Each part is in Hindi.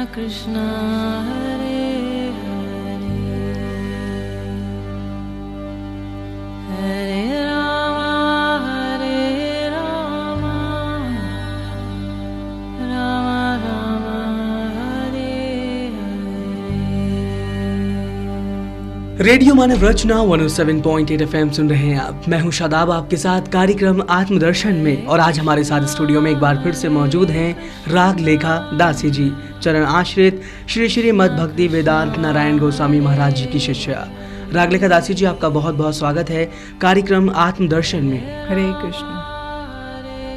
कृष्णा हरे हरे हरे राम राम राम हरे हरे। रेडियो मानव रचना 107.8 FM सुन रहे हैं आप। मैं हूं शादाब, आपके साथ कार्यक्रम आत्मदर्शन में। और आज हमारे साथ स्टूडियो में एक बार फिर से मौजूद हैं राग लेखा दासी जी, चरण आश्रित श्री श्री मद भक्ति वेदांत नारायण गोस्वामी महाराज जी की शिष्या। राग लेखा दासी जी, आपका बहुत बहुत स्वागत है कार्यक्रम आत्मदर्शन में। हरे कृष्ण।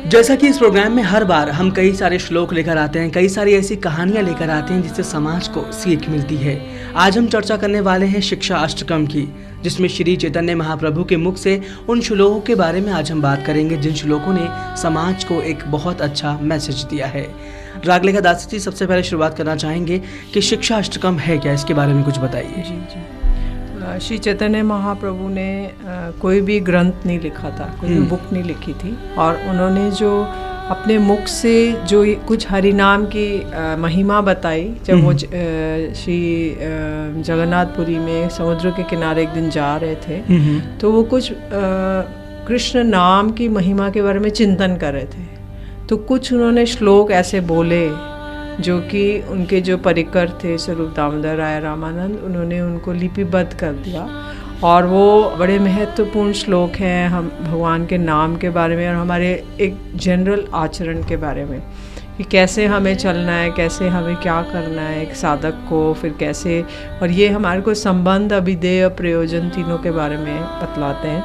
जैसा कि इस प्रोग्राम में हर बार हम कई सारे श्लोक लेकर आते हैं, कई सारी ऐसी कहानियां लेकर आते हैं जिससे समाज को सीख मिलती है। आज हम चर्चा करने वाले हैं शिक्षा अष्टकम की, जिसमें श्री चैतन्य महाप्रभु के मुख से उन श्लोकों के बारे में आज हम बात करेंगे जिन श्लोकों ने समाज को एक बहुत अच्छा मैसेज दिया है। राग लेखा दासी जी, सबसे पहले शुरुआत करना चाहेंगे कि शिक्षा अष्टकम है क्या, इसके बारे में कुछ बताइए। जी जी। श्री चैतन्य महाप्रभु ने कोई भी ग्रंथ नहीं लिखा था, कोई भी बुक नहीं लिखी थी, और उन्होंने जो अपने मुख से जो कुछ हरिनाम की महिमा बताई, जब वो श्री जगन्नाथपुरी में समुद्र के किनारे एक दिन जा रहे थे, तो वो कुछ कृष्ण नाम की महिमा के बारे में चिंतन कर रहे थे। तो कुछ उन्होंने श्लोक ऐसे बोले जो कि उनके जो परिकर थे स्वरूप दामोदर राय रामानंद, उन्होंने उनको लिपिबद्ध कर दिया, और वो बड़े महत्वपूर्ण श्लोक हैं हम भगवान के नाम के बारे में और हमारे एक जनरल आचरण के बारे में, कि कैसे हमें चलना है, कैसे हमें क्या करना है एक साधक को, फिर कैसे, और ये हमारे को संबंध, अभिधेय, प्रयोजन तीनों के बारे में बतलाते हैं।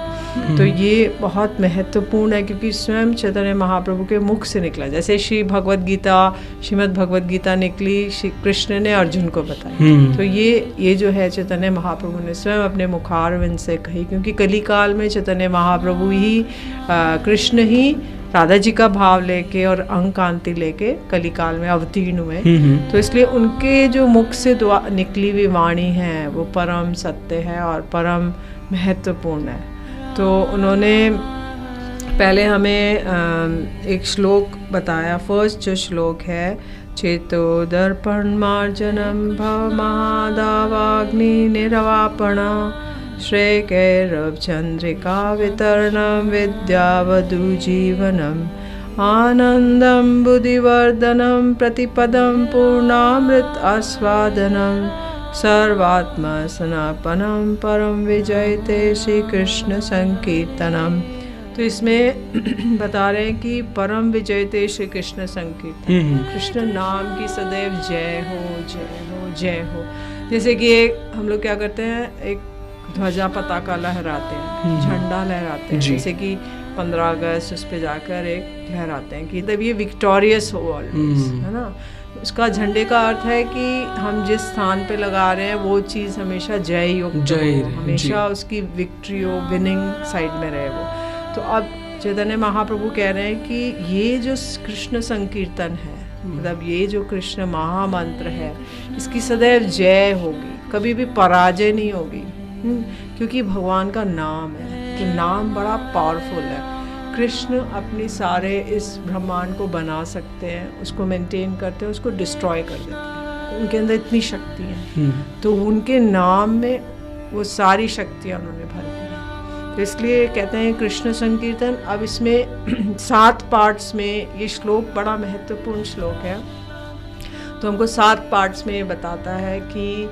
तो ये बहुत महत्वपूर्ण है क्योंकि स्वयं चैतन्य महाप्रभु के मुख से निकला। जैसे श्री भगवद गीता, श्रीमद् भगवद गीता निकली, श्री कृष्ण ने अर्जुन को बताई, तो ये जो है चैतन्य महाप्रभु ने स्वयं अपने मुखारविंद से कही, क्योंकि कलिकाल में चैतन्य महाप्रभु ही कृष्ण ही राधा जी का भाव लेके और अंग कांति लेके कलिकाल में अवतीर्ण हुए। तो इसलिए उनके जो मुख से निकली हुई वाणी है वो परम सत्य है और परम महत्वपूर्ण है। तो उन्होंने पहले हमें एक श्लोक बताया। फर्स्ट जो श्लोक है, चेतो दर्पण मार्जनम भव महादावाग्नि निर्वापण श्रेयकैरव चंद्रिका वितरणम विद्यावधु जीवनम आनंदम बुद्धिवर्धनम प्रतिपदम पूर्णामृत आस्वादनम सर्वात्मा सनापनम परम विजयते श्री कृष्ण संकीर्तनम। तो इसमें बता रहे हैं कि परम विजयते श्री कृष्ण संकीर्तन, कृष्ण नाम की सदैव जय हो जय हो जय हो। जैसे कि हम लोग क्या करते हैं, एक ध्वजा पताका लहराते हैं, झंडा लहराते हैं, जैसे कि 15 अगस्त उस पे जाकर एक लहराते हैं कि तब ये विक्टोरियस हो ऑलवेज, है ना। उसका झंडे का अर्थ है कि हम जिस स्थान पे लगा रहे हैं वो चीज़ हमेशा जय युक्त हो, हमेशा उसकी विक्ट्री हो, विनिंग साइड में रहे वो। तो अब चैतन्य महाप्रभु कह रहे हैं कि ये जो कृष्ण संकीर्तन है, मतलब ये जो कृष्ण महामंत्र है, इसकी सदैव जय होगी, कभी भी पराजय नहीं होगी, क्योंकि भगवान का नाम है, कि नाम बड़ा पावरफुल है। कृष्ण अपनी सारे इस ब्रह्मांड को बना सकते हैं, उसको मेंटेन करते हैं, उसको डिस्ट्रॉय कर देते हैं, उनके अंदर इतनी शक्ति है। तो उनके नाम में वो सारी शक्तियाँ उन्होंने भर दी हैं। तो इसलिए कहते हैं कृष्ण संकीर्तन। अब इसमें 7 पार्ट्स में ये श्लोक बड़ा महत्वपूर्ण श्लोक है। तो हमको 7 पार्ट्स में ये बताता है कि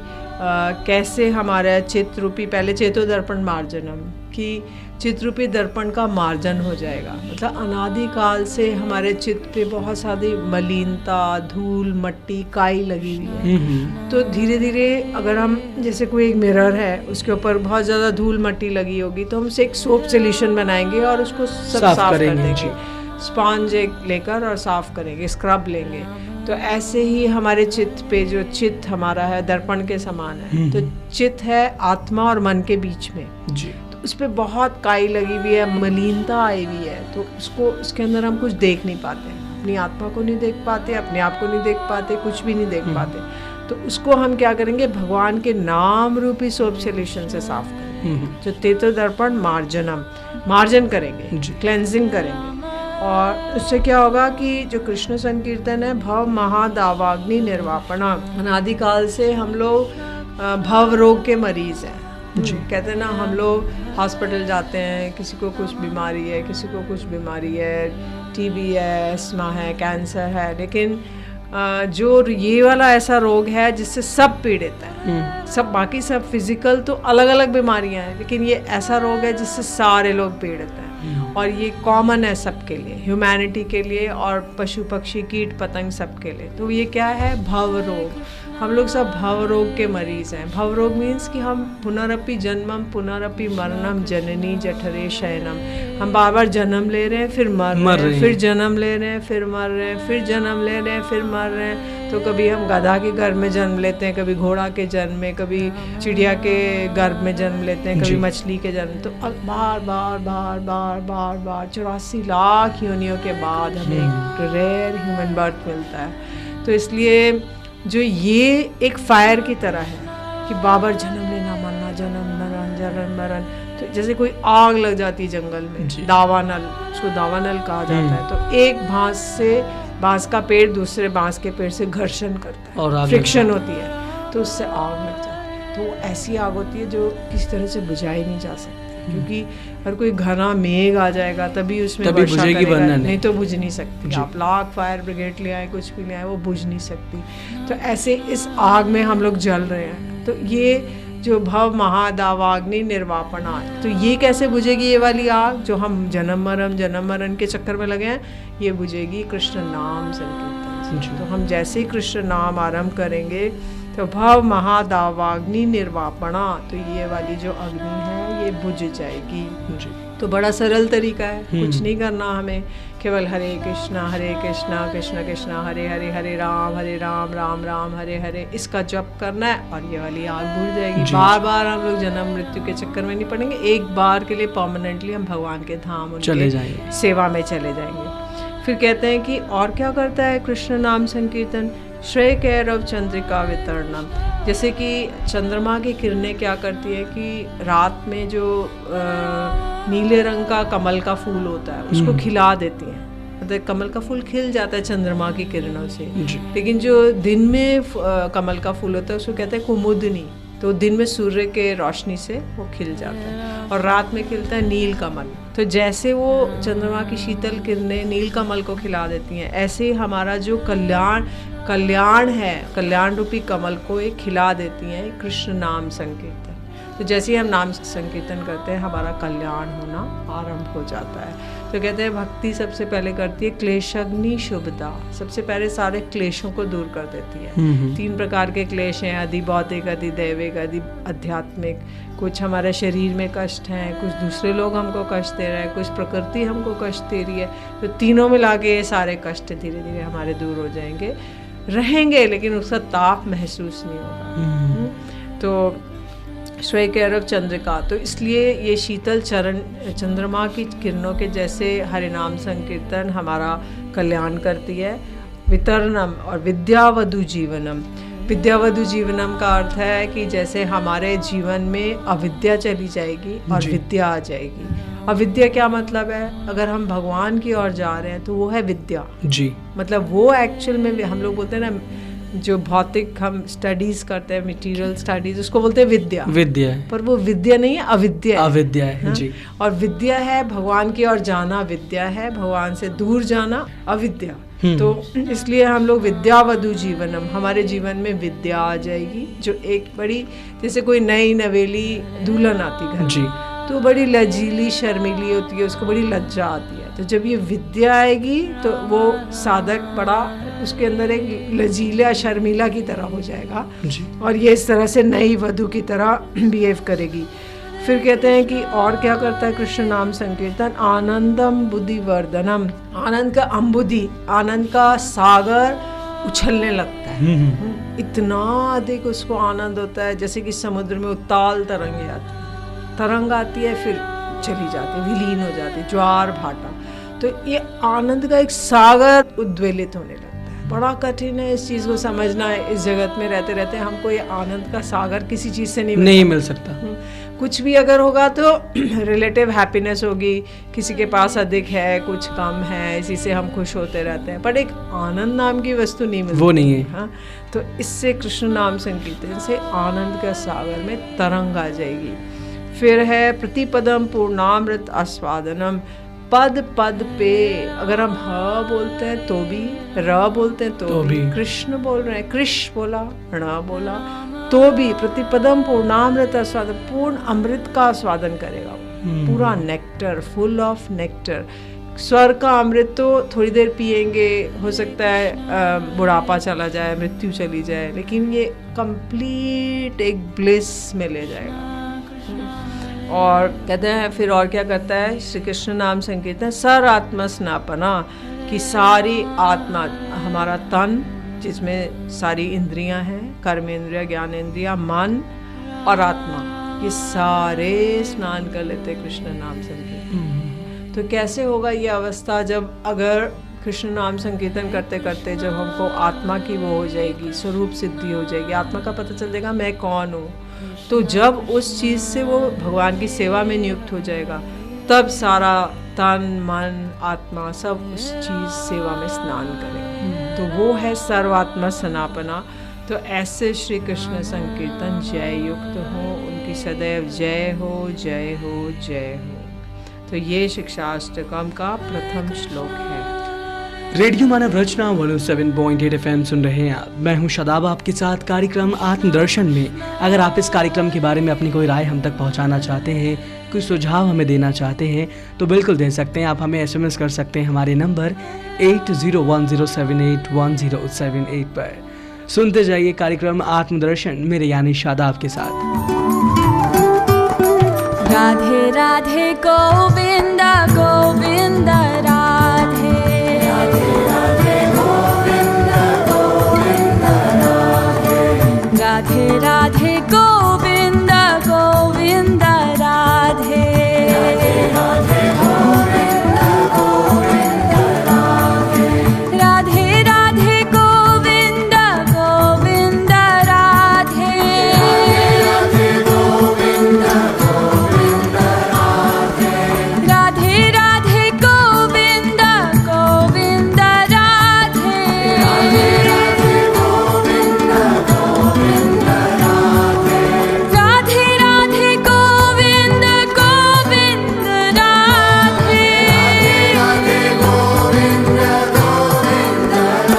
कैसे हमारा चित्त रूपी, पहले चेतो दर्पण मार्जनम, कि चित्त रूपी दर्पण का मार्जन हो जाएगा। मतलब अनादिकाल से हमारे चित्त पे बहुत सारी मलिनता, धूल, मट्टी, काई लगी हुई है। तो धीरे धीरे अगर हम, जैसे कोई एक मिरर है, उसके ऊपर बहुत ज़्यादा धूल मट्टी लगी होगी, तो हम उसे एक सोप सोल्यूशन बनाएंगे और उसको सब साफ कर देंगे, स्पॉन्ज एक लेकर और साफ करेंगे, स्क्रब लेंगे। तो ऐसे ही हमारे चित्त पे, जो चित्त हमारा है दर्पण के समान है, तो चित्त है आत्मा और मन के बीच में जी। तो उस पर बहुत काई लगी हुई है, मलिनता आई हुई है, तो उसके अंदर हम कुछ देख नहीं पाते, अपनी आत्मा को नहीं देख पाते, अपने आप को नहीं देख पाते, कुछ भी नहीं देख पाते। तो उसको हम क्या करेंगे, भगवान के नाम रूपी सोप सोल्यूशन से साफ करेंगे, जो तेतो दर्पण मार्जनम, मार्जन करेंगे, क्लेंजिंग करेंगे। और उससे क्या होगा कि जो कृष्ण संकीर्तन है, भव महादावाग्नि निर्वापणा, अनादिकाल से हम लोग भव रोग के मरीज हैं। कहते हैं ना, हम लोग हॉस्पिटल जाते हैं, किसी को कुछ बीमारी है, किसी को कुछ बीमारी है, टीबी है, एस्मा है, कैंसर है, लेकिन जो ये वाला ऐसा रोग है जिससे सब पीड़ित है। सब बाकी सब फिजिकल तो अलग अलग बीमारियां हैं, लेकिन ये ऐसा रोग है जिससे सारे लोग पीड़ित हैं, और ये कॉमन है सबके लिए, ह्यूमैनिटी के लिए और पशु पक्षी कीट पतंग सबके लिए। तो ये क्या है? भव रोग। हम लोग सब भव रोग के मरीज हैं। भव रोग मीन्स कि हम पुनरपि जन्मम पुनरपि मरणम जननी जठरे शयनम, हम बार बार जन्म ले रहे हैं, फिर मर रहे हैं, फिर जन्म ले रहे हैं, फिर मर रहे हैं, फिर जन्म ले रहे हैं, फिर मर रहे हैं। तो कभी हम गधा के गर्भ में जन्म लेते हैं, कभी घोड़ा के जन्म में, कभी चिड़िया के गर्भ में जन्म लेते हैं, कभी मछली के जन्म। तो बार बार बार बार बार बार 84 लाख योनियों के बाद हमें एक रेयर ह्यूमन बर्थ मिलता है। तो इसलिए जो ये एक फायर की तरह है कि बाबर जन्म लेना, मरना, जन्म मरण। तो जैसे कोई आग लग जाती है जंगल में, दावानल, उसको दावानल कहा जाता है। तो एक बांस का पेड़ दूसरे बांस के पेड़ से घर्षण करता है और फ्रिक्शन होती है, तो उससे आग लग जाती है। तो ऐसी आग होती है जो किसी तरह से बुझाई नहीं जा सकती, क्योंकि अगर कोई घना मेघ आ जाएगा तभी उसमें वर्षा करेगा, नहीं तो बुझ नहीं सकती। आप लाख फायर ब्रिगेड ले आए, कुछ भी ले आए, वो बुझ नहीं सकती। तो ऐसे इस आग में हम लोग जल रहे हैं। तो ये जो भव महादावाग्नि निर्वापणा, तो ये कैसे बुझेगी? ये वाली आग जो हम जन्म मरण के चक्कर में लगे हैं, ये बुझेगी कृष्ण नाम संकीर्तन से। तो हम जैसे ही कृष्ण नाम आरंभ करेंगे तो भव महादावाग्नि निर्वापणा, तो ये वाली जो अग्नि है ये बुझ जाएगी। तो बड़ा सरल तरीका है, कुछ नहीं करना हमें, केवल हरे कृष्णा कृष्ण कृष्ण हरे हरे, हरे राम राम राम हरे हरे, इसका जप करना है और ये वाली आग बुझ जाएगी। बार बार हम लोग जन्म मृत्यु के चक्कर में नहीं पड़ेंगे, एक बार के लिए परमानेंटली हम भगवान के धाम चले जाएंगे, सेवा में चले जाएंगे। फिर कहते हैं कि और क्या करता है कृष्ण नाम संकीर्तन? श्रेय कैरव चंद्रिका वितरणम, जैसे कि चंद्रमा की किरणें क्या करती है कि रात में जो नीले रंग का कमल का फूल होता है उसको खिला देती हैं। मतलब कमल का फूल खिल जाता है चंद्रमा की किरणों से, लेकिन जो दिन में कमल का फूल होता है उसको कहते हैं कुमुदनी। तो दिन में सूर्य के रोशनी से वो खिल जाता है, और रात में खिलता है नील कमल। तो जैसे वो चंद्रमा की शीतल किरणें नील कमल को खिला देती हैं, ऐसे ही हमारा जो कल्याण है, कल्याण रूपी कमल को एक खिला देती हैं कृष्ण नाम संकीर्तन। तो जैसे ही हम नाम संकीर्तन करते हैं हमारा कल्याण होना आरंभ हो जाता है। तो कहते हैं भक्ति सबसे पहले करती है क्लेशग्नि शुभता, सबसे पहले सारे क्लेशों को दूर कर देती है। 3 प्रकार के क्लेश हैं, अधि भौतिक, अधि दैविक, अधि आध्यात्मिक। कुछ हमारे शरीर में कष्ट हैं, कुछ दूसरे लोग हमको कष्ट दे रहे हैं, कुछ प्रकृति हमको कष्ट दे रही है। तो तीनों मिला के ये सारे कष्ट धीरे धीरे हमारे दूर हो जाएंगे, रहेंगे, लेकिन उसका ताप महसूस नहीं होगा। तो श्रेय कैरव चंद्रिका, तो इसलिए ये शीतल चंद्रमा की किरणों के जैसे हरि नाम संकीर्तन हमारा कल्याण करती है। वितरणम और विद्यावधु जीवनम, विद्यावधु जीवनम का अर्थ है कि जैसे हमारे जीवन में अविद्या चली जाएगी और विद्या आ जाएगी। अविद्या क्या मतलब है? अगर हम भगवान की ओर जा रहे हैं तो वो है विद्या जी। मतलब वो एक्चुअल में हम लोग बोलते हैं ना, जो भौतिक हम स्टडीज करते हैं, मटेरियल स्टडीज, उसको बोलते हैं विद्या है। पर वो विद्या नहीं है, अविद्या है जी। और विद्या है भगवान की ओर जाना, विद्या है भगवान से दूर जाना, अविद्या। तो इसलिए हम लोग विद्यावधु जीवनम, हमारे जीवन में विद्या आ जाएगी। जो एक बड़ी, जैसे कोई नई नवेली दुल्हन आती घर जी, तो बड़ी लजीली शर्मीली होती है, उसको बड़ी लज्जा आती है। तो जब ये विद्या आएगी तो वो साधक बड़ा उसके अंदर एक लजीला शर्मीला की तरह हो जाएगा जी। और ये इस तरह से नई वधू की तरह बिहेव करेगी। फिर कहते हैं कि और क्या करता है कृष्ण नाम संकीर्तन? आनंदम बुद्धिवर्धनम, आनंद का अम्बुधि, आनंद का सागर उछलने लगता है। इतना अधिक उसको आनंद होता है, जैसे कि समुद्र में उताल तरंगे आती है, तरंग आती है फिर चली जाती है, विलीन हो जाती है, ज्वार भाटा। तो ये आनंद का एक सागर उद्वेलित होने लगता है। बड़ा कठिन है इस चीज़ को समझना है। इस जगत में रहते रहते हमको ये आनंद का सागर किसी चीज़ से नहीं मिल सकता। कुछ भी अगर होगा तो रिलेटिव हैप्पीनेस होगी, किसी के पास अधिक है, कुछ कम है, इसी से हम खुश होते रहते हैं, पर एक आनंद नाम की वस्तु नहीं मिलती, वो नहीं है। हाँ, तो इससे कृष्ण नाम संकीर्तन से आनंद का सागर में तरंग आ जाएगी। फिर है प्रतिपदम पूर्णामृत आस्वादनम, पद पद पे अगर हम ह बोलते हैं तो भी, र बोलते हैं तो भी, कृष्ण बोल रहे हैं, कृष्ण बोला, ण बोला तो भी प्रतिपदम पूर्णामृत आस्वादन, पूर्ण अमृत का आस्वादन करेगा वो, पूरा नेक्टर, फुल ऑफ नेक्टर। स्वर का अमृत तो थोड़ी देर पिएंगे, हो सकता है बुढ़ापा चला जाए, मृत्यु चली जाए, लेकिन ये कंप्लीट एक ब्लिस में ले जाएगा। और कहते हैं फिर और क्या करता है श्री कृष्ण नाम संकीर्तन, सर आत्मा स्नापना, कि सारी आत्मा, हमारा तन जिसमें सारी इंद्रियां हैं, कर्मेंद्रिया, ज्ञानेंद्रिया, मन और आत्मा, ये सारे स्नान कर लेते कृष्ण नाम संकीर्तन। तो कैसे होगा ये अवस्था, जब अगर कृष्ण नाम संकीर्तन करते करते जब हमको आत्मा की वो हो जाएगी, स्वरूप सिद्धि हो जाएगी, आत्मा का पता चल जाएगा मैं कौन हूँ, तो जब उस चीज़ से वो भगवान की सेवा में नियुक्त हो जाएगा, तब सारा तन मन आत्मा सब उस चीज़ सेवा में स्नान करेगा। तो वो है सर्वात्मा सनापना। तो ऐसे श्री कृष्ण संकीर्तन जय युक्त हो, उनकी सदैव जय हो, जय हो, जय हो। तो ये शिक्षाष्टकम का प्रथम श्लोक है। रेडियो मानव रचना 107.8 FM सुन रहे हैं आप। मैं हूं शादाब आपके साथ कार्यक्रम आत्मदर्शन में। अगर आप इस कार्यक्रम के बारे में अपनी कोई राय हम तक पहुंचाना चाहते हैं, कोई सुझाव हमें देना चाहते हैं, तो बिल्कुल दे सकते हैं। आप हमें SMS कर सकते हैं हमारे नंबर 8010781078 पर। सुनते जाइए कार्यक्रम आत्मदर्शन मेरे यानी शादाब के साथ। राधे राधे गोविंद गोविंद राधे, राधे राधे गोविंद गोविंद राधे, राधे राधे गोविंद गोविंद राधे, राधे राधे गोविंद गोविंद राधे, राधे राधे गोविंद गोविंद राधे, राधे गोविंद गोविंद राधे, राधे राधे गोविंद गोविंद राधे, राधे राधे गोविंद गोविंद राधे, राधे राधे गोविंद गोविंद राधे, राधे गोविंद गोविंद राधे,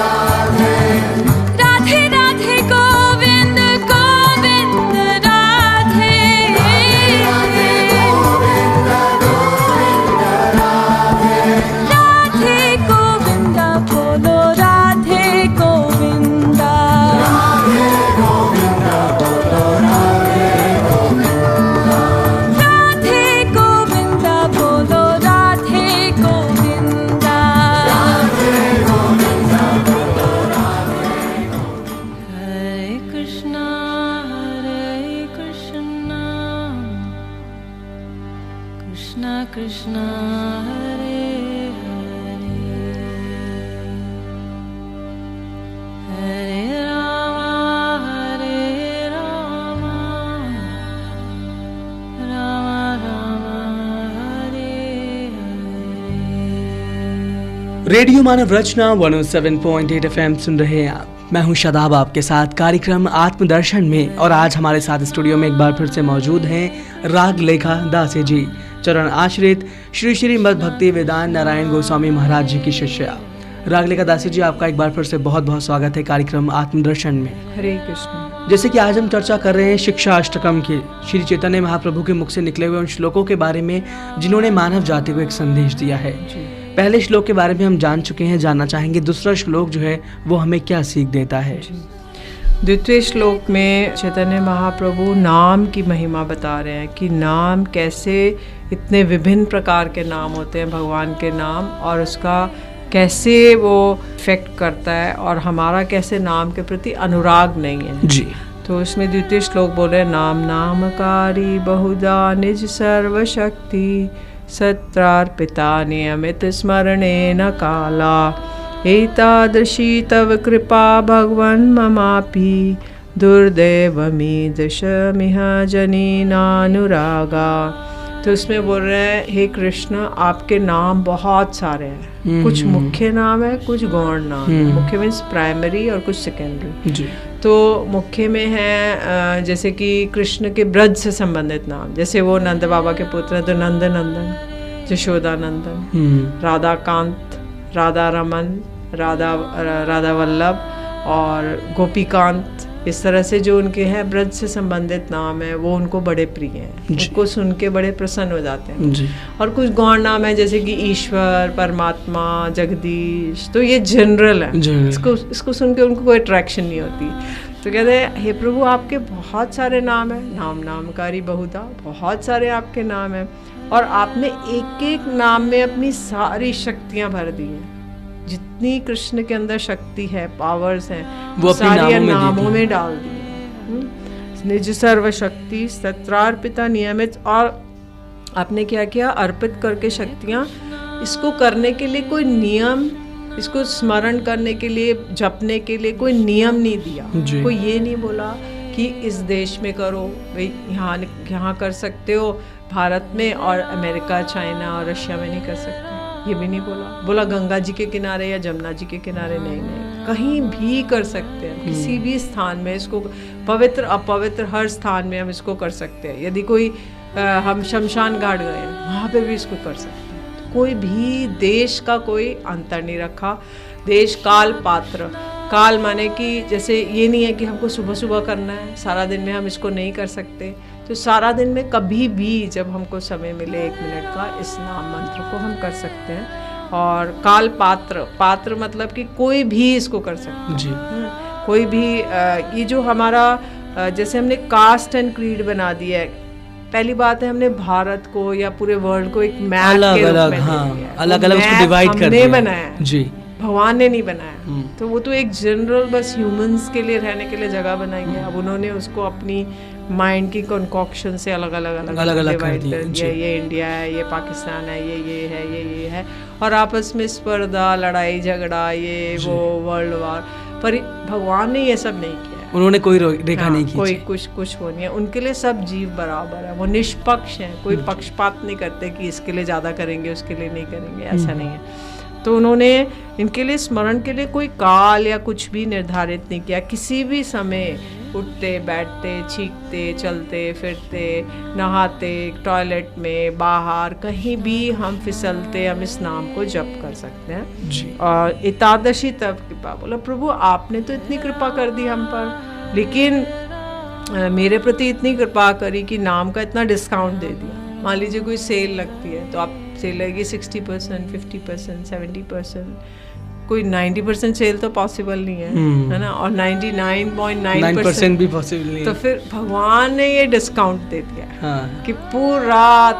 राधे राधे गोविंद गोविंद राधे, राधे गोविंद गोविंद राधे, राधे गोविंद बोलो राधे गोविंद, राधे गोविंद बोलो राधे गोविंद, राधे गोविंद बोलो राधे गोविंद, राधे गोविंद बोलो राधे गोविंद। हरे कृष्णा कृष्णा कृष्णा हरे हरे, हरे राम राम राम हरे हरे। रेडियो मानव रचना 107.8 FM सुन रहे हैं आप। मैं हूं शादाब आपके साथ कार्यक्रम आत्मदर्शन में। और आज हमारे साथ स्टूडियो में एक बार फिर से मौजूद हैं रागलेखा दासी जी, चरण आश्रित श्री श्री मद भक्ति वेदांत नारायण गोस्वामी महाराज जी की शिष्या। रागलेखा दासी जी, आपका एक बार फिर से बहुत बहुत स्वागत है कार्यक्रम आत्मदर्शन में। हरे कृष्ण। जैसे कि आज हम चर्चा कर रहे हैं शिक्षा अष्टकम की, श्री चैतन्य महाप्रभु के मुख से निकले हुए उन श्लोकों के बारे में जिन्होंने मानव जाति को एक संदेश दिया है। पहले श्लोक के बारे में हम जान चुके हैं, जानना चाहेंगे दूसरा श्लोक जो है वो हमें क्या सीख देता है। द्वितीय श्लोक में चैतन्य महाप्रभु नाम की महिमा बता रहे हैं कि नाम कैसे, इतने विभिन्न प्रकार के नाम होते हैं भगवान के नाम, और उसका कैसे वो इफेक्ट करता है, और हमारा कैसे नाम के प्रति अनुराग नहीं है जी। तो इसमें द्वितीय श्लोक बोले, नाम नामकारी बहुधा निज सर्वशक्ति, सत्रार्पिता नियमित स्मरणेन काला, एतादृशी तव कृपा भगवन् ममापि, दुर्दैवमीदृशमिह जनिनानुरागा। तो उसमें बोल रहे हैं, हे कृष्ण आपके नाम बहुत सारे हैं, कुछ मुख्य नाम है, कुछ गौण नाम है। मुख्य मीन्स प्राइमरी और कुछ सेकेंडरी जी। तो मुख्य में है जैसे कि कृष्ण के ब्रज से संबंधित नाम, जैसे वो नंद बाबा के पुत्र हैं तो नंद नंदन, यशोदा नंदन, राधा कांत, राधा रमन, राधा वल्लभ और गोपीकांत। इस तरह से जो उनके हैं ब्रज से संबंधित नाम है वो उनको बड़े प्रिय हैं, उनको सुन के बड़े प्रसन्न हो जाते हैं जी। और कुछ गौण नाम है जैसे कि ईश्वर, परमात्मा, जगदीश, तो ये जनरल है, इसको सुन के उनको कोई अट्रैक्शन नहीं होती। तो कहते हैं हे प्रभु आपके बहुत सारे नाम हैं, नाम नामकारी बहुधा, बहुत सारे आपके नाम हैं और आपने एक एक नाम में अपनी सारी शक्तियाँ भर दी हैं। जितनी कृष्ण के अंदर शक्ति है, पावर्स हैं, वो सारी नामों में डाल दी। निज सर्व शक्ति सत्रार्पिता नियमित, और आपने क्या किया, अर्पित करके शक्तियाँ, इसको करने के लिए कोई नियम, इसको स्मरण करने के लिए, जपने के लिए कोई नियम नहीं दिया। कोई ये नहीं बोला कि इस देश में करो, भाई यहाँ कर सकते हो भारत में और अमेरिका, चाइना और रशिया में नहीं कर सकते, ये भी नहीं बोला गंगा जी के किनारे या जमुना जी के किनारे, नहीं, कहीं भी कर सकते हैं, किसी भी स्थान में इसको, पवित्र अपवित्र हर स्थान में हम इसको कर सकते हैं। यदि कोई हम शमशान घाट गए हैं वहाँ पे भी इसको कर सकते हैं। तो कोई भी देश का कोई अंतर नहीं रखा। देश काल पात्र, काल माने कि जैसे ये नहीं है कि हमको सुबह सुबह करना है, सारा दिन में हम इसको नहीं कर सकते, तो सारा दिन में कभी भी जब हमको समय मिले 1 मिनट का, इस नाम मंत्र को हम कर सकते हैं। और काल पात्र, पात्र मतलब कि कोई भी इसको कर सकते हैं जी। कोई भी ये जो हमारा जैसे हमने कास्ट एंड क्रीड बना दिया है, पहली बात है हमने भारत को या पूरे वर्ल्ड को एक मैप के रूप में अलग अलग उसको डिवाइड कर दिया, बनाया जी, भगवान ने नहीं बनाया। तो वो तो एक जनरल बस ह्यूमंस के लिए रहने के लिए जगह बनाई है। अब उन्होंने उसको अपनी माइंड की कॉन्कॉक्शन से अलग अलग डिवाइड कर दिया, ये इंडिया है, ये पाकिस्तान है, ये है, ये है, और आपस में स्पर्धा, लड़ाई झगड़ा, ये वो वर्ल्ड वार। पर भगवान ने ये सब नहीं किया, उन्होंने कोई रेखा नहीं की, कोई कुछ वो नहीं है। उनके लिए सब जीव बराबर है, वो निष्पक्ष हैं, कोई पक्षपात नहीं करते कि इसके लिए ज़्यादा करेंगे उसके लिए नहीं करेंगे, ऐसा नहीं है। तो उन्होंने इनके लिए स्मरण के लिए कोई काल या कुछ भी निर्धारित नहीं किया। किसी भी समय उठते बैठते, छींकते, चलते फिरते, नहाते, टॉयलेट में, बाहर कहीं भी हम फिसलते, हम इस नाम को जप कर सकते हैं जी। और एकादशी तब कृपा, बोला प्रभु आपने तो इतनी कृपा कर दी हम पर, लेकिन मेरे प्रति इतनी कृपा करी कि नाम का इतना डिस्काउंट दे दिया। मान लीजिए कोई सेल लगती है तो आप सेल लगेगी 60%, 50%, 70%, कोई 90% सेल तो पॉसिबल नहीं है ना, और 99.9% भी पॉसिबल नहीं है। तो फिर भगवान ने ये डिस्काउंट दे दिया कि पूरा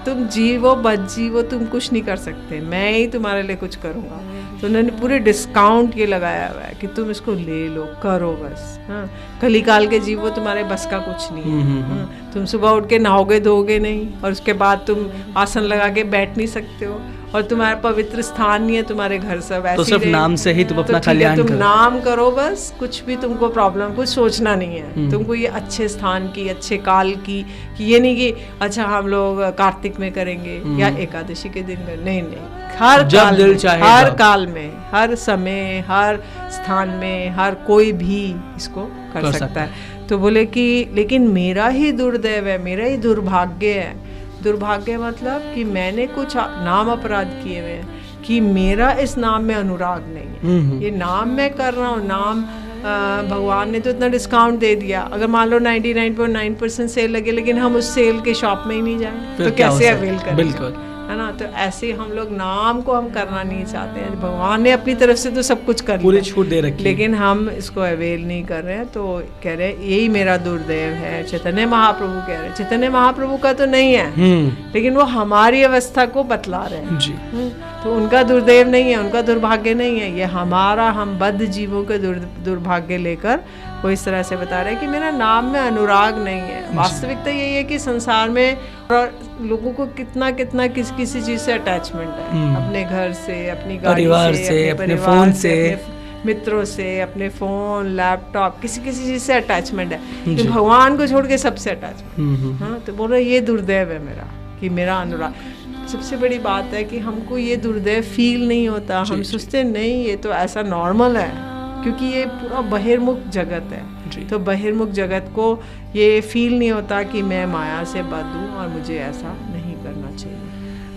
तुम जीवो बच जीवो, तुम कुछ नहीं कर सकते, मैं ही तुम्हारे लिए कुछ करूँगा। तो उन्होंने पूरे डिस्काउंट ये लगाया हुआ है कि तुम इसको ले लो, करो बस। हाँ, कली काल के जीवो, तुम्हारे बस का कुछ नहीं है। तुम सुबह उठ के नहाओगे धोगे नहीं, और उसके बाद तुम आसन लगा के बैठ नहीं सकते हो, और तुम्हारा पवित्र स्थान नहीं है, तुम्हारे घर सब ऐसे, तो सिर्फ नाम से ही तुम अपना कल्याण करो। तुम नाम करो बस, कुछ भी तुमको प्रॉब्लम, कुछ सोचना नहीं है तुमको, ये अच्छे स्थान की, अच्छे काल की, कि ये नहीं कि अच्छा हम लोग कार्तिक में करेंगे या एकादशी के दिन करेंगे, नहीं, हर काल में, हर काल में, हर समय, हर स्थान में, हर कोई भी इसको कर सकता है। तो बोले कि लेकिन मेरा ही दुर्दैव है, मेरा ही दुर्भाग्य है। दुर्भाग्य मतलब कि मैंने कुछ नाम अपराध किए हुए हैं, कि मेरा इस नाम में अनुराग नहीं है। ये नाम मैं कर रहा हूँ, नाम भगवान ने तो इतना डिस्काउंट दे दिया। अगर मान लो 99.9% सेल लगे, लेकिन हम उस सेल के शॉप में ही नहीं जाएं तो कैसे अवेल करें? बिल्कुल, है ना। तो ऐसे हम लोग नाम को हम करना नहीं चाहते हैं। भगवान ने अपनी तरफ से तो सब कुछ कर पूरी छूट दे रखी, लेकिन हम इसको अवेल नहीं कर रहे हैं। तो कह रहे यही मेरा दुर्दैव है। चैतन्य महाप्रभु कह रहे हैं, चैतन्य महाप्रभु का तो नहीं है, लेकिन वो हमारी अवस्था को बतला रहे हैं जी। तो उनका दुर्दैव नहीं है, उनका दुर्भाग्य नहीं है, ये हमारा, हम बद्ध जीवों के दुर्भाग्य लेकर वो इस तरह से बता रहे हैं कि मेरा नाम में अनुराग नहीं है। वास्तविकता यही है कि संसार में और लोगों को कितना कितना किसी चीज से अटैचमेंट है, अपने घर से, अपनी गाड़ी से, अपने फोन से, मित्रों से, अपने फ़ोन, लैपटॉप, किसी किसी चीज़ से अटैचमेंट है कि भगवान को छोड़ के सबसे अटैचमेंट। हाँ, तो बोल रहे ये दुर्दैव है मेरा कि मेरा अनुराग। सबसे बड़ी बात है कि हमको ये दुर्दैव फील नहीं होता, हम सोचते नहीं ये तो ऐसा नॉर्मल है, क्योंकि ये पूरा बहिर्मुख जगत है। तो बहिर्मुख जगत को ये फील नहीं होता कि मैं माया से बद्ध हूँ और मुझे ऐसा नहीं करना चाहिए।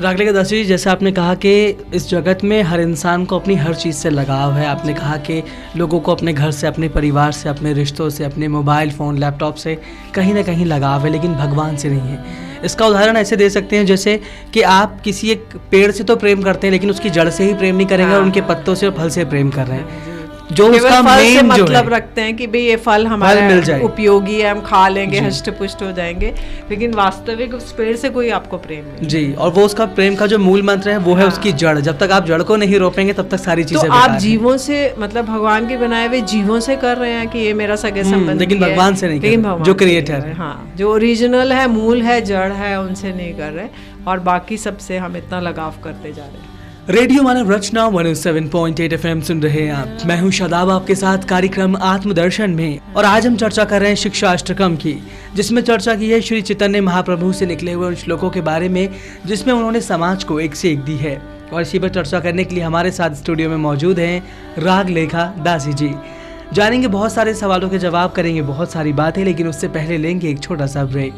रागलेखा दास जी, जैसे आपने कहा कि इस जगत में हर इंसान को अपनी हर चीज़ से लगाव है। आपने कहा कि लोगों को अपने घर से, अपने परिवार से, अपने रिश्तों से, अपने मोबाइल फ़ोन, लैपटॉप से कहीं ना कहीं लगाव है, लेकिन भगवान से नहीं है। इसका उदाहरण ऐसे दे सकते हैं जैसे कि आप किसी एक पेड़ से तो प्रेम करते हैं, लेकिन उसकी जड़ से ही प्रेम नहीं करेंगे और उनके पत्तों से और फल से प्रेम कर रहे हैं। जो उसका मेन जो मतलब रखते हैं कि भाई ये फल हमारा उपयोगी है, हम खा लेंगे, हष्ट पुष्ट हो जाएंगे, लेकिन वास्तविक उस पेड़ से कोई आपको प्रेम नहीं जी। और वो उसका प्रेम का जो मूल मंत्र है वो है उसकी जड़। जब तक आप जड़ को नहीं रोपेंगे तब तक सारी चीजें तो आप जीवों से, मतलब भगवान के बनाए हुए जीवों से कर रहे हैं कि ये मेरा सगे संबंध, लेकिन भगवान से नहीं, लेकिन जो क्रिएटर है, हाँ, जो ओरिजिनल है, मूल है, जड़ है, उनसे नहीं कर रहे, और बाकी सबसे हम इतना लगाव करते जा रहे हैं। रेडियो मानव रचना 107.8 FM सुन रहे हैं आप। मैं हूं शादाब आपके साथ कार्यक्रम आत्मदर्शन में, और आज हम चर्चा कर रहे हैं शिक्षा अष्टकम की, जिसमें चर्चा की है श्री चैतन्य महाप्रभु से निकले हुए उन श्लोकों के बारे में जिसमें उन्होंने समाज को एक से एक दी है। और इसी पर चर्चा करने के लिए हमारे साथ स्टूडियो में मौजूद हैं रागलेखा दासी जी। जानेंगे बहुत सारे सवालों के जवाब, करेंगे बहुत सारी बातें, लेकिन उससे पहले लेंगे एक छोटा सा ब्रेक।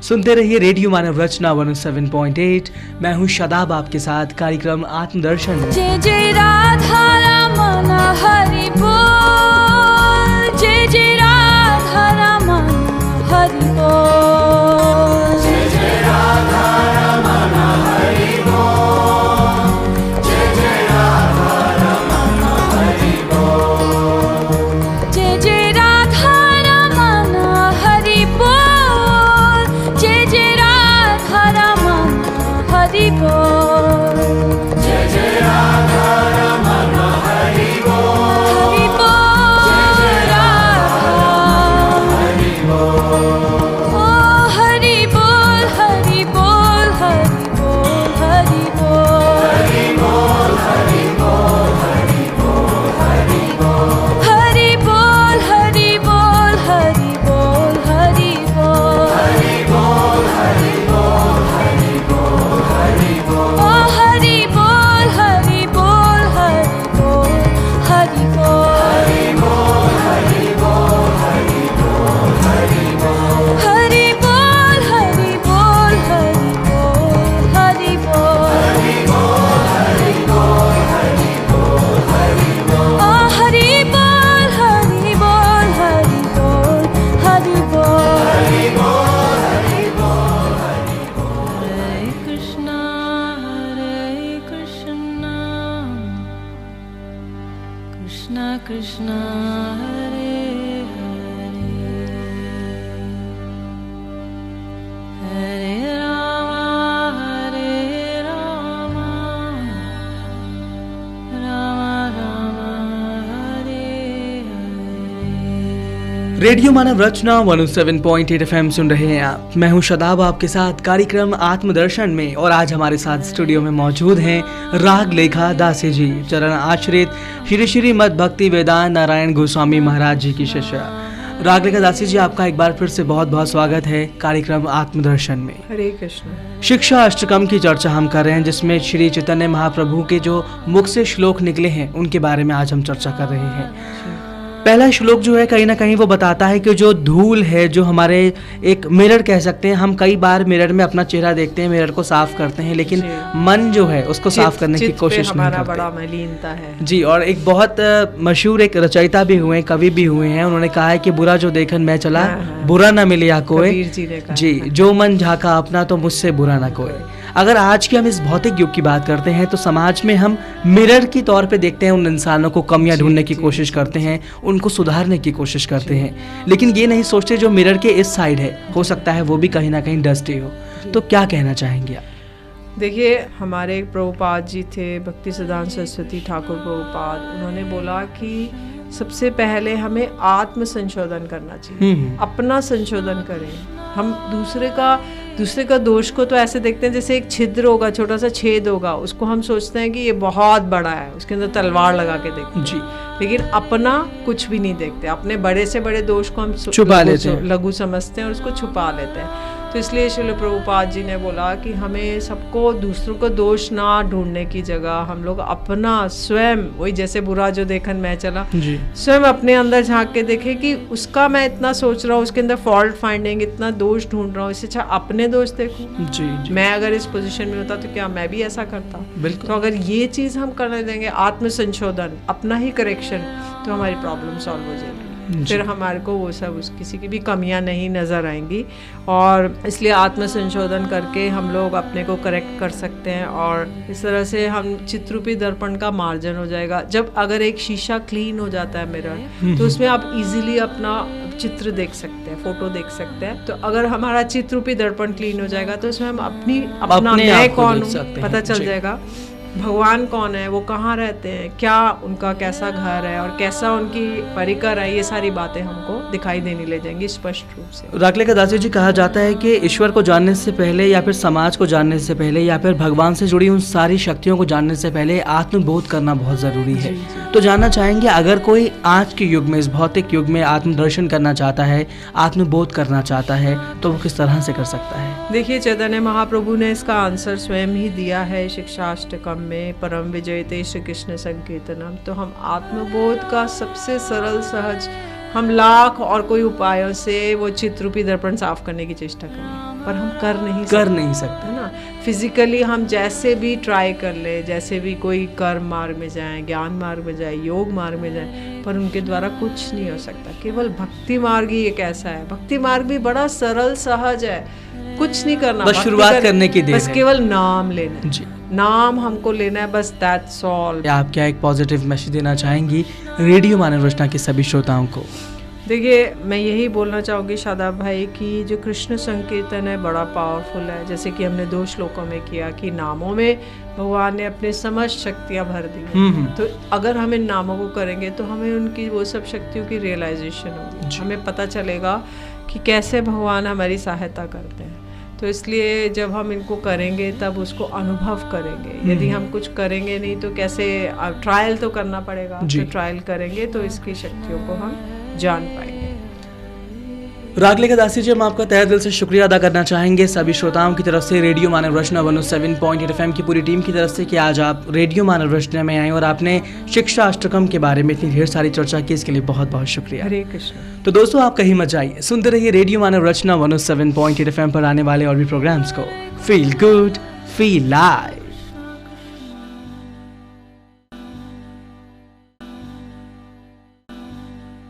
सुनते रहिए रेडियो मानव रचना 107.8। मैं हूं शादाब आपके साथ कार्यक्रम आत्मदर्शन। जय जय राधा रमन हरि बोल, जय जय राधा रमन हरि बोल, जय जय राधा रमन हरि बोल, जय जय राधा रमन हरि बोल, जय जय राधा रमन हरि बोल, जय जय राधा रमन हरि बोल, जय जय राधा रमन हरि बोल, हरि बोल, जय जय राधा हरि बोल, ओ हरि बोल, हरि बोल, हरि बोल, हरि बोल, हरि बोल, हरि बोल, हरि बोल, हरि बोल, हरि बोल, हरि बोल, हरि बोल, हरि बोल, हरि बोल, हरि बोल, हरि बोल, हरि बोल, ओ हरि बोल, हरि बोल, हरि बोल, हरि बोल, हरि बोल, हरि बोल, हरि बोल, हरि बोल, हरि बोल, हरि बोल, हरि बोल, हरि बोल, हरि बोल, हरि बोल, हरि बोल, हरि बोल, ओ हरि बोल, हरि बोल, हरि बोल, हरि बोल, हरि बोल, हरि बोल, हरि बोल। हरे कृष्णा कृष्णा कृष्णा हरे हरे, हरे राम राम राम हरे हरे। रेडियो मानव रचना 107.8 FM सुन रहे हैं आप। मैं हूं शादाब आपके साथ कार्यक्रम आत्मदर्शन में, और आज हमारे साथ स्टूडियो में मौजूद हैं रागलेखा दासी जी, चरण आश्रित श्री श्री मद भक्ति वेदांत नारायण गोस्वामी महाराज जी की शिष्या। रागलेखा दासी जी, आपका एक बार फिर से बहुत बहुत स्वागत है कार्यक्रम आत्मदर्शन में। हरे कृष्ण। शिक्षा अष्टकम की चर्चा हम कर रहे हैं, जिसमें श्री चैतन्य महाप्रभु के जो मुख से श्लोक निकले हैं उनके बारे में आज हम चर्चा कर रहे हैं। पहला श्लोक जो है कहीं ना कहीं वो बताता है कि जो धूल है, जो हमारे एक मिरर कह सकते हैं, हम कई बार मिरर में अपना चेहरा देखते हैं, मिरर को साफ करते हैं, लेकिन मन जो है उसको साफ करने की कोशिश नहीं करते। बड़ा मलिनता है जी। और एक बहुत मशहूर एक रचयिता भी हुए, कवि भी हुए हैं, उन्होंने कहा है कि बुरा जो देखन मैं चला, बुरा ना मिले या कोई, जी, जो मन झाका अपना तो मुझसे बुरा ना कोई। अगर आज की हम इस भौतिक युग की बात करते हैं तो समाज में हम मिरर की तौर पे देखते हैं उन इंसानों को, कमियां ढूंढने की कोशिश करते हैं, उनको सुधारने की कोशिश करते हैं, लेकिन ये नहीं सोचते जो मिरर के इस साइड है, हो सकता है वो भी कहीं ना कहीं डस्टी हो। तो क्या कहना चाहेंगे आप? देखिए, हमारे एक प्रभुपाद जी थे, भक्ति सिद्धांत सरस्वती ठाकुर प्रभुपाद, उन्होंने बोला कि सबसे पहले हमें आत्म संशोधन करना चाहिए, अपना संशोधन करें। हम दूसरे का दूसरे का दोष को तो ऐसे देखते हैं जैसे एक छिद्र होगा, छोटा सा छेद होगा, उसको हम सोचते हैं कि ये बहुत बड़ा है, उसके अंदर तलवार लगा के देखते हैं जी। लेकिन अपना कुछ भी नहीं देखते, अपने बड़े से बड़े दोष को हम छुपा लेते हैं, लघु समझते हैं और उसको छुपा लेते हैं। तो इसलिए श्रील प्रभुपाद जी ने बोला कि हमें सबको दूसरों को दोष ना ढूंढने की जगह हम लोग अपना स्वयं, वही जैसे बुरा जो देखन मैं चला, स्वयं अपने अंदर झांक के देखे कि उसका मैं इतना सोच रहा हूँ, उसके अंदर फॉल्ट फाइंडिंग, इतना दोष ढूंढ रहा हूँ, इससे अच्छा अपने दोष देखूं। जी। मैं अगर इस पोजीशन में होता तो क्या मैं भी ऐसा करता? बिल्कुल। तो अगर ये चीज़ हम करने देंगे, आत्म संशोधन, अपना ही करेक्शन, तो हमारी प्रॉब्लम सॉल्व हो जाएगी। फिर हमारे को वो सब किसी की भी कमियां नहीं नज़र आएंगी। और इसलिए आत्म संशोधन करके हम लोग अपने को करेक्ट कर सकते हैं और इस तरह से हम चित्ररूपी दर्पण का मार्जन हो जाएगा। जब अगर एक शीशा क्लीन हो जाता है मिरर, तो उसमें आप इजीली अपना चित्र देख सकते हैं, फोटो देख सकते हैं। तो अगर हमारा चित्ररूपी दर्पण क्लीन हो जाएगा तो उसमें हम अपना मैं कौन पता चल जाएगा, भगवान कौन है, वो कहाँ रहते हैं, क्या उनका कैसा घर है और कैसा उनकी परिकर है, ये सारी बातें हमको दिखाई देने ले जाएंगी स्पष्ट रूप से। राखले का दासी जी, कहा जाता है कि ईश्वर को जानने से पहले या फिर समाज को जानने से पहले या फिर भगवान से जुड़ी उन सारी शक्तियों को जानने से पहले आत्मबोध करना बहुत ज़रूरी है। तो जानना चाहेंगे, अगर कोई आज के युग में, इस भौतिक युग में आत्मदर्शन करना चाहता है, आत्मबोध करना चाहता है, तो वो किस तरह से कर सकता है? देखिए, चैतन्य महाप्रभु ने इसका आंसर स्वयं ही दिया है शिक्षाष्टकम में, परम विजयते श्री कृष्ण संकीर्तनम। तो हम आत्मबोध का सबसे सरल सहज, हम लाख और कोई उपायों से वो चित्ररूपी दर्पण साफ करने की चेष्टा करें, पर हम कर नहीं सकते है ना। फिजिकली हम जैसे भी ट्राई कर ले, जैसे भी कोई कर्म मार्ग में जाए, ज्ञान मार्ग में जाए, योग मार्ग में जाए, पर उनके द्वारा कुछ नहीं हो सकता। केवल भक्ति मार्ग ही एक ऐसा है, भक्ति मार्ग भी बड़ा सरल सहज है, कुछ नहीं करना, बस शुरुआत करने की देर है, बस केवल नाम लेना जी, नाम हमको लेना है, बस दैट्स ऑल। आप क्या एक पॉजिटिव मैसेज देना चाहेंगी रेडियो मानव रचना के सभी श्रोताओं को? देखिए, मैं यही बोलना चाहूँगी शादाब भाई कि जो कृष्ण संकीर्तन है बड़ा पावरफुल है। जैसे कि हमने 2 श्लोकों में किया कि नामों में भगवान ने अपने समस्त शक्तियाँ भर दी। तो अगर हम इन नामों को करेंगे तो हमें उनकी वो सब शक्तियों की रियलाइजेशन होगी, हमें पता चलेगा कि कैसे भगवान हमारी सहायता करते हैं। तो इसलिए जब हम इनको करेंगे तब उसको अनुभव करेंगे। यदि हम कुछ करेंगे नहीं तो कैसे, ट्रायल तो करना पड़ेगा, तो ट्रायल करेंगे तो इसकी शक्तियों को हम जान पाएंगे। राखले का दासी जी, हम आपका तहे दिल से शुक्रिया अदा करना चाहेंगे सभी श्रोताओं की तरफ से, रेडियो मानव रचना 107.8 FM की पूरी टीम की तरफ से, कि आज आप रेडियो मानव रचना में आए और आपने शिक्षा अष्टकम के बारे में इतनी ढेर सारी चर्चा की। इसके लिए बहुत बहुत शुक्रिया। हरे कृष्ण। तो दोस्तों, आप कहीं मत जाइए, सुनते रहिए रेडियो मानव रचना 107.8 FM पर आने वाले और भी प्रोग्राम्स को। Feel good, feel live.